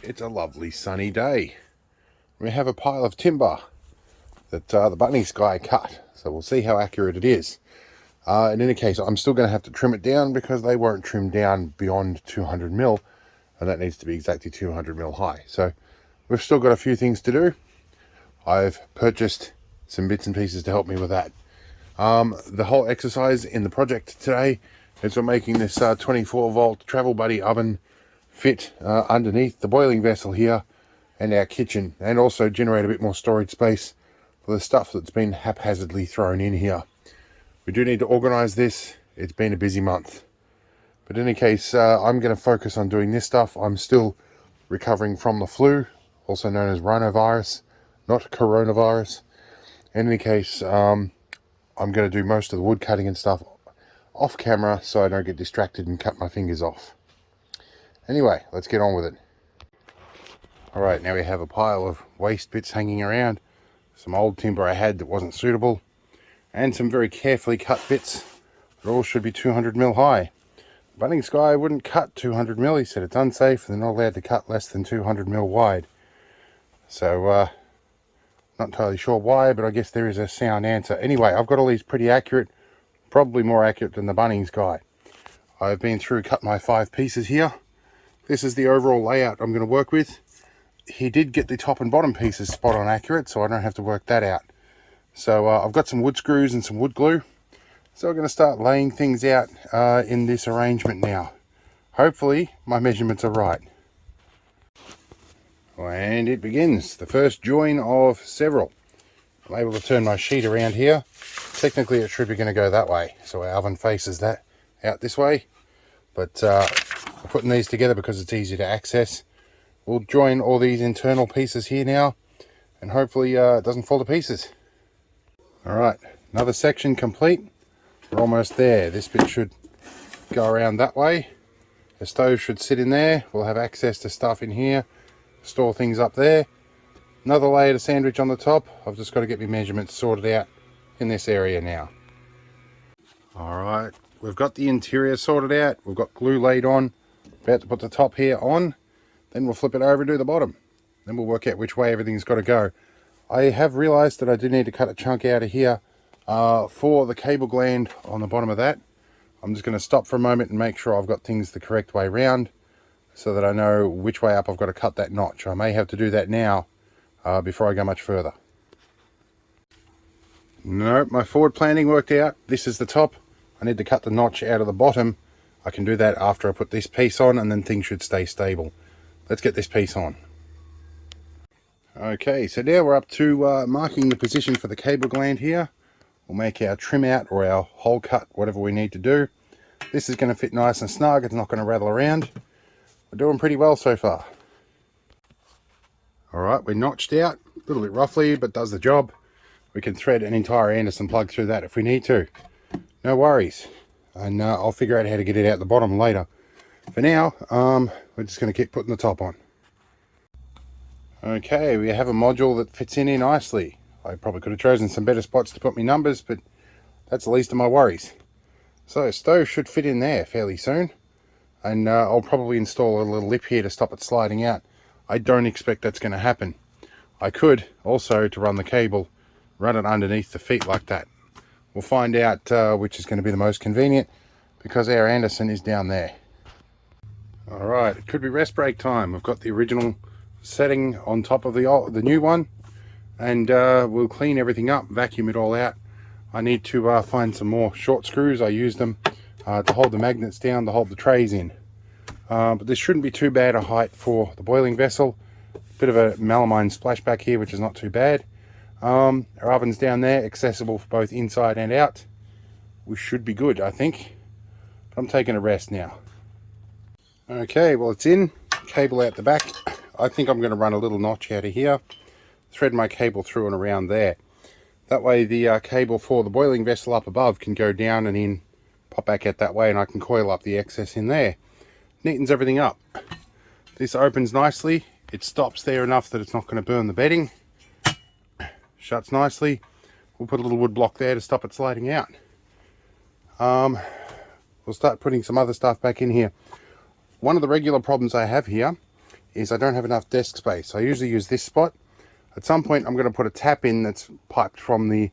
It's a lovely sunny day. We have a pile of timber that the Bunnings guy cut, so we'll see how accurate it is. In any case, I'm still going to have to trim it down because they won't trim down beyond 200 mil, and that needs to be exactly 200 mil high. So we've still got a few things to do. I've purchased some bits and pieces to help me with that. The whole exercise in the project today is we're making this 24 volt travel buddy oven fit underneath the boiling vessel here and our kitchen, and also generate a bit more storage space for the stuff that's been haphazardly thrown in here. We do need to organize this. It's been a busy month, but in any case, I'm going to focus on doing this stuff. I'm still recovering from the flu, also known as rhinovirus, not coronavirus. In any case, I'm going to do most of the wood cutting and stuff off camera so I don't get distracted and cut my fingers off. Anyway, let's get on with it. Alright, now we have a pile of waste bits hanging around, some old timber I had that wasn't suitable, and some very carefully cut bits that all should be 200 mil high. The Bunnings guy wouldn't cut 200 mil, he said it's unsafe, they're not allowed to cut less than 200 mil wide. So, not entirely sure why, but I guess there is a sound answer. Anyway, I've got all these pretty accurate, probably more accurate than the Bunnings guy. I've been through, cut my 5 pieces here. This is the overall layout I'm going to work with. He did get the top and bottom pieces spot on accurate, so I don't have to work that out. So I've got some wood screws and some wood glue. So we're going to start laying things out in this arrangement now. Hopefully my measurements are right. And it begins. The first join of several. I'm able to turn my sheet around here. Technically it should be going to go that way, so our oven faces that out this way. But I'm putting these together because it's easy to access. We'll join all these internal pieces here now, and hopefully it doesn't fall to pieces. Alright, another section complete. We're almost there. This bit should go around that way. The stove should sit in there. We'll have access to stuff in here, store things up there. Another layer to sandwich on the top. I've just got to get my measurements sorted out in this area now. Alright, we've got the interior sorted out. We've got glue laid on. About to put the top here on. Then we'll flip it over and do the bottom. Then we'll work out which way everything's got to go. I have realized that I do need to cut a chunk out of here for the cable gland on the bottom of that. I'm just going to stop for a moment and make sure I've got things the correct way round, so that I know which way up I've got to cut that notch. I may have to do that now before I go much further. Nope, my forward planning worked out. This is the top. I need to cut the notch out of the bottom. I can do that after I put this piece on, and then things should stay stable. Let's get this piece on. Okay, so now we're up to marking the position for the cable gland here. We'll make our trim out or our hole cut, whatever we need to do. This is going to fit nice and snug. It's not going to rattle around. We're doing pretty well so far. Alright, we're notched out. A little bit roughly, but does the job. We can thread an entire Anderson plug through that if we need to. No worries. And I'll figure out how to get it out the bottom later. For now, we're just going to keep putting the top on. Okay, we have a module that fits in here nicely. I probably could have chosen some better spots to put my numbers, but that's the least of my worries. So, stove should fit in there fairly soon. And I'll probably install a little lip here to stop it sliding out. I don't expect that's going to happen. I could also, to run the cable, run it underneath the feet like that. We'll find out which is going to be the most convenient, because our Anderson is down there. Alright, it could be rest break time. We've got the original setting on top of the new one, and we'll clean everything up, vacuum it all out. I need to find some more short screws. I use them to hold the magnets down, to hold the trays in. But this shouldn't be too bad a height for the boiling vessel. Bit of a melamine splashback here, which is not too bad. Our oven's down there, accessible for both inside and out. We should be good, I think. But I'm taking a rest now. Okay, well it's in. Cable out the back. I think I'm going to run a little notch out of here. Thread my cable through and around there. That way the cable for the boiling vessel up above can go down and in, pop back out that way, and I can coil up the excess in there. Neatens everything up. This opens nicely. It stops there enough that it's not going to burn the bedding. Shuts nicely. We'll put a little wood block there to stop it sliding out. We'll start putting some other stuff back in here. One of the regular problems I have here is I don't have enough desk space. I usually use this spot. At some point I'm going to put a tap in that's piped from the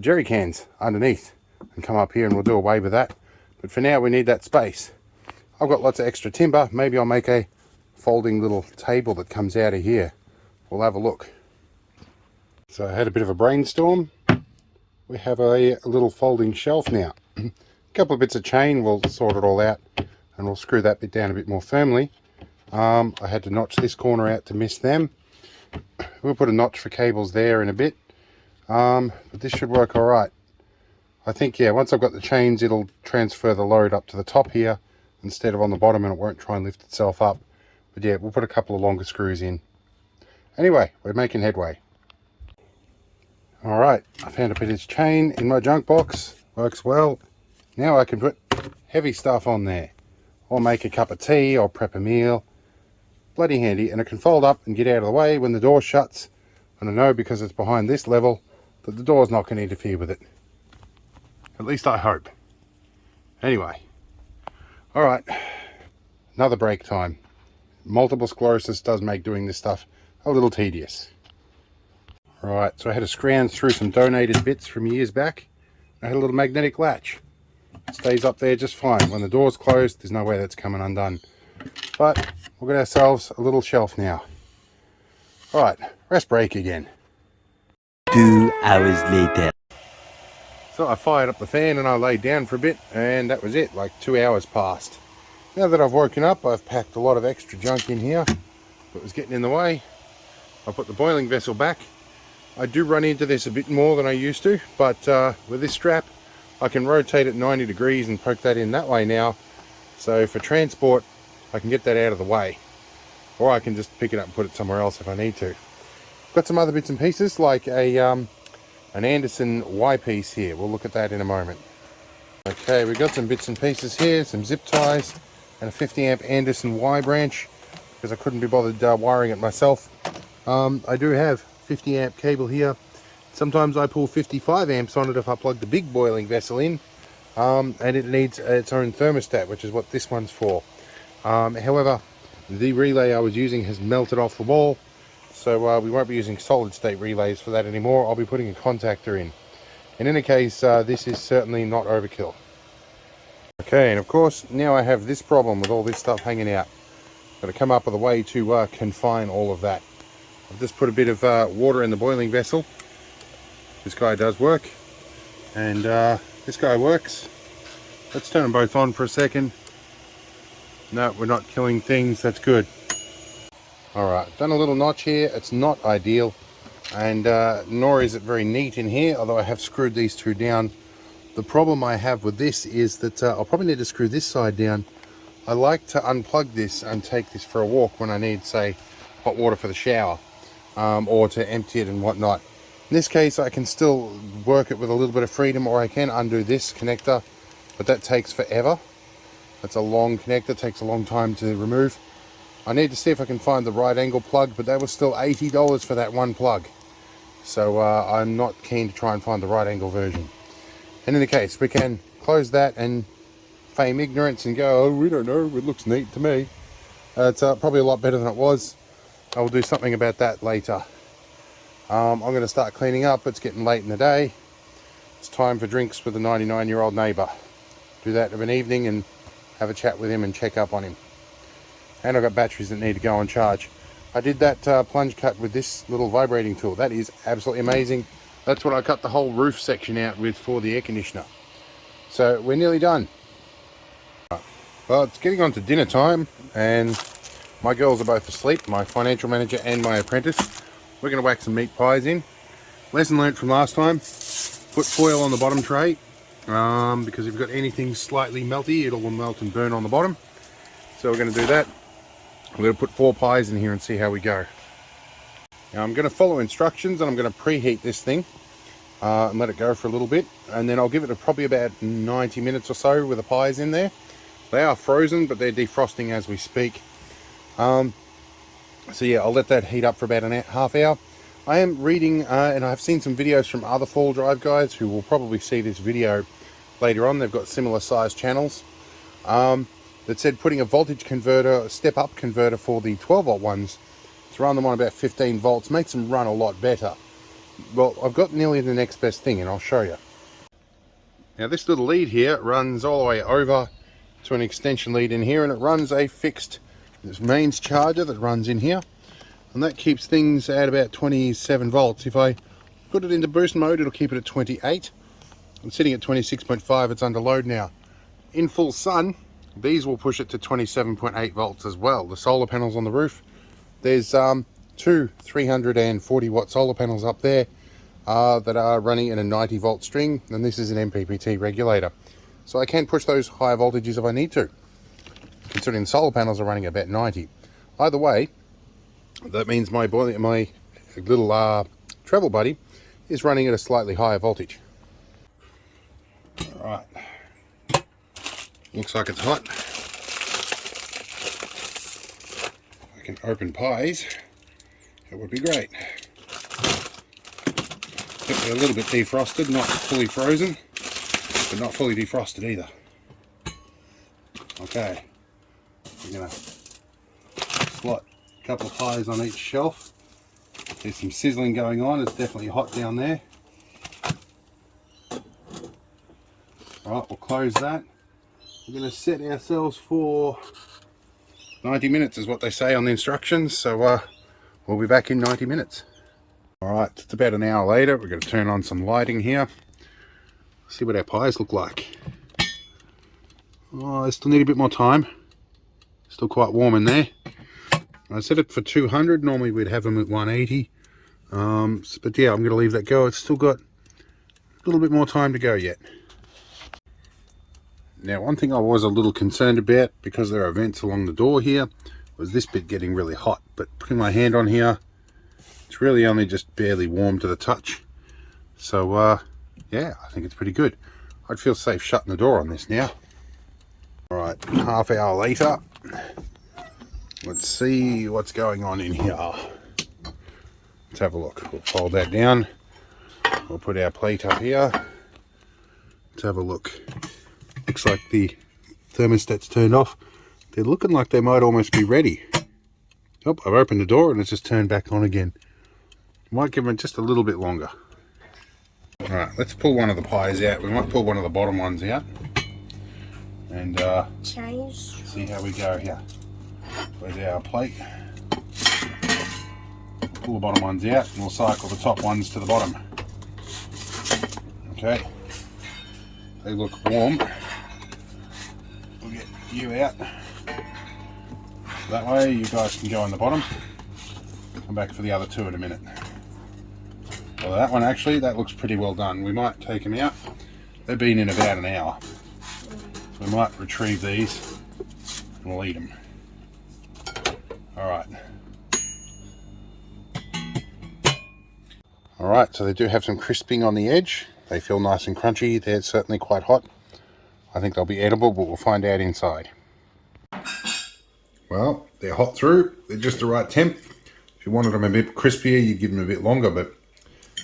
jerry cans underneath and come up here, and we'll do away with that. But for now we need that space. I've got lots of extra timber. Maybe I'll make a folding little table that comes out of here. We'll have a look. So I had a bit of a brainstorm. We have a little folding shelf now. A couple of bits of chain, we'll sort it all out and we'll screw that bit down a bit more firmly. I had to notch this corner out to miss them. We'll put a notch for cables there in a bit. But this should work all right. I think, yeah, once I've got the chains, it'll transfer the load up to the top here instead of on the bottom, and it won't try and lift itself up. But yeah, we'll put a couple of longer screws in. Anyway, we're making headway. All right, I found a bit of chain in my junk box. Works well. Now I can put heavy stuff on there, or make a cup of tea, or prep a meal. Bloody handy, and it can fold up and get out of the way when the door shuts. And I know, because it's behind this level, that the door's not going to interfere with it. At least I hope. Anyway, all right, another break time. Multiple sclerosis does make doing this stuff a little tedious. All right, so I had to scrounge through some donated bits from years back. I had a little magnetic latch. It stays up there just fine. When the door's closed, there's no way that's coming undone. But we'll get ourselves a little shelf now. All right, rest break again. 2 hours later. So I fired up the fan and I laid down for a bit, and that was it. Like 2 hours passed. Now that I've woken up, I've packed a lot of extra junk in here that was getting in the way. I put the boiling vessel back. I do run into this a bit more than I used to, but with this strap I can rotate it 90 degrees and poke that in that way now. So for transport I can get that out of the way, or I can just pick it up and put it somewhere else if I need to. Got some other bits and pieces, like an Anderson Y piece here. We'll look at that in a moment. Okay, we've got some bits and pieces here, some zip ties and a 50 amp Anderson Y branch, because I couldn't be bothered wiring it myself. I do have 50 amp cable here. Sometimes I pull 55 amps on it if I plug the big boiling vessel in, and it needs its own thermostat, which is what this one's for. However, the relay I was using has melted off the wall, so we won't be using solid state relays for that anymore. I'll be putting a contactor in. In any case, this is certainly not overkill. Okay, and of course now I have this problem with all this stuff hanging out. Got to come up with a way to confine all of that. I've just put a bit of water in the boiling vessel. This guy does work, and this guy works. Let's turn them both on for a second. No, we're not killing things, that's good. Alright, done a little notch here. It's not ideal, and nor is it very neat in here, although I have screwed these two down. The problem I have with this is that I'll probably need to screw this side down. I like to unplug this and take this for a walk when I need, say, hot water for the shower, or to empty it and whatnot. In this case I can still work it with a little bit of freedom, or I can undo this connector, but that takes forever. That's a long connector, takes a long time to remove. I need to see if I can find the right angle plug, but that was still $80 for that one plug. So I'm not keen to try and find the right angle version. In any case, we can close that and feign ignorance and go, oh, we don't know, it looks neat to me. It's probably a lot better than it was. I will do something about that later. I'm going to start cleaning up. It's getting late in the day. It's time for drinks with a 99-year-old neighbour. Do that of an evening and have a chat with him and check up on him. And I've got batteries that need to go on charge. I did that plunge cut with this little vibrating tool. That is absolutely amazing. That's what I cut the whole roof section out with for the air conditioner. So we're nearly done. Well, it's getting on to dinner time, and my girls are both asleep, my financial manager and my apprentice. We're going to whack some meat pies in. Lesson learnt from last time, put foil on the bottom tray, because if you've got anything slightly melty, it'll melt and burn on the bottom. So we're going to do that. We're going to put 4 pies in here and see how we go. Now I'm going to follow instructions, and I'm going to preheat this thing and let it go for a little bit, and then I'll give it probably about 90 minutes or so with the pies in there. They are frozen, but they're defrosting as we speak. So yeah, I'll let that heat up for about a half hour. I am reading, and I've seen some videos from other four-wheel drive guys who will probably see this video later on. They've got similar sized channels. They're that said putting a voltage converter, step up converter for the 12 volt ones to run them on about 15 volts makes them run a lot better. Well, I've got nearly the next best thing, and I'll show you. Now this little lead here runs all the way over to an extension lead in here, and it runs a fixed mains charger that runs in here, and that keeps things at about 27 volts. If I put it into boost mode, it'll keep it at 28. I'm sitting at 26.5, it's under load now. In full sun, these will push it to 27.8 volts as well. The solar panels on the roof, there's two 340 watt solar panels up there that are running in a 90 volt string, and this is an MPPT regulator. So I can push those higher voltages if I need to, considering the solar panels are running about 90. Either way, that means my little travel buddy is running at a slightly higher voltage. Alright, looks like it's hot. If I can open pies, it would be great. Kept it a little bit defrosted, not fully frozen, but not fully defrosted either. Okay, we're going to slot a couple of pies on each shelf. There's some sizzling going on, it's definitely hot down there. Alright, we'll close that. We're going to set ourselves for 90 minutes is what they say on the instructions, so we'll be back in 90 minutes. Alright, it's about an hour later. We're going to turn on some lighting here. See what our pies look like. Oh, they still need a bit more time. Still quite warm in there. I set it for 200. Normally we'd have them at 180. But yeah, I'm going to leave that go. It's still got a little bit more time to go yet. Now, one thing I was a little concerned about, because there are vents along the door here, was this bit getting really hot. But putting my hand on here, it's really only just barely warm to the touch. So yeah, I think it's pretty good. I'd feel safe shutting the door on this now. Alright, half hour later, let's see what's going on in here. Let's have a look. We'll fold that down. We'll put our plate up here. Let's have a look. Looks like the thermostat's turned off. They're looking like they might almost be ready. Oh, I've opened the door and it's just turned back on again. Might give them just a little bit longer. Alright, let's pull one of the pies out. We might pull one of the bottom ones out. And see how we go here. Where's our plate? Pull the bottom ones out and we'll cycle the top ones to the bottom. Okay. They look warm. We'll get you out. That way you guys can go on the bottom. Come back for the other two in a minute. Well, that one actually, that looks pretty well done. We might take them out. They've been in about an hour. So we might retrieve these and we'll eat them. Alright. Alright, so they do have some crisping on the edge. They feel nice and crunchy. They're certainly quite hot. I think they'll be edible, but we'll find out inside. Well, they're hot through. They're just the right temp. If you wanted them a bit crispier, you'd give them a bit longer, but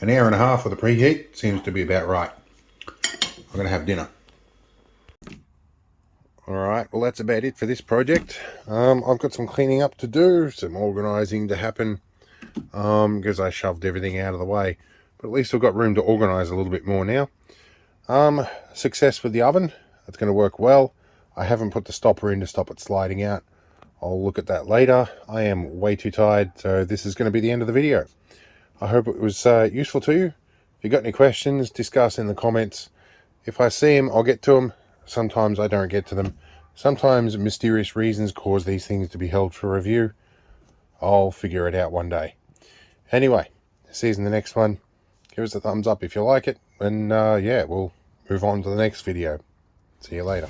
an hour and a half with the preheat seems to be about right. I'm going to have dinner. Alright, well that's about it for this project. I've got some cleaning up to do, some organising to happen, because I shoved everything out of the way. But at least I've got room to organise a little bit more now. Success with the oven. It's going to work well. I haven't put the stopper in to stop it sliding out. I'll look at that later. I am way too tired, so this is going to be the end of the video. I hope it was useful to you. If you've got any questions, discuss in the comments. If I see them, I'll get to them. Sometimes I don't get to them. Sometimes mysterious reasons cause these things to be held for review. I'll figure it out one day. Anyway, see you in the next one. Give us a thumbs up if you like it. And yeah, we'll move on to the next video. See you later.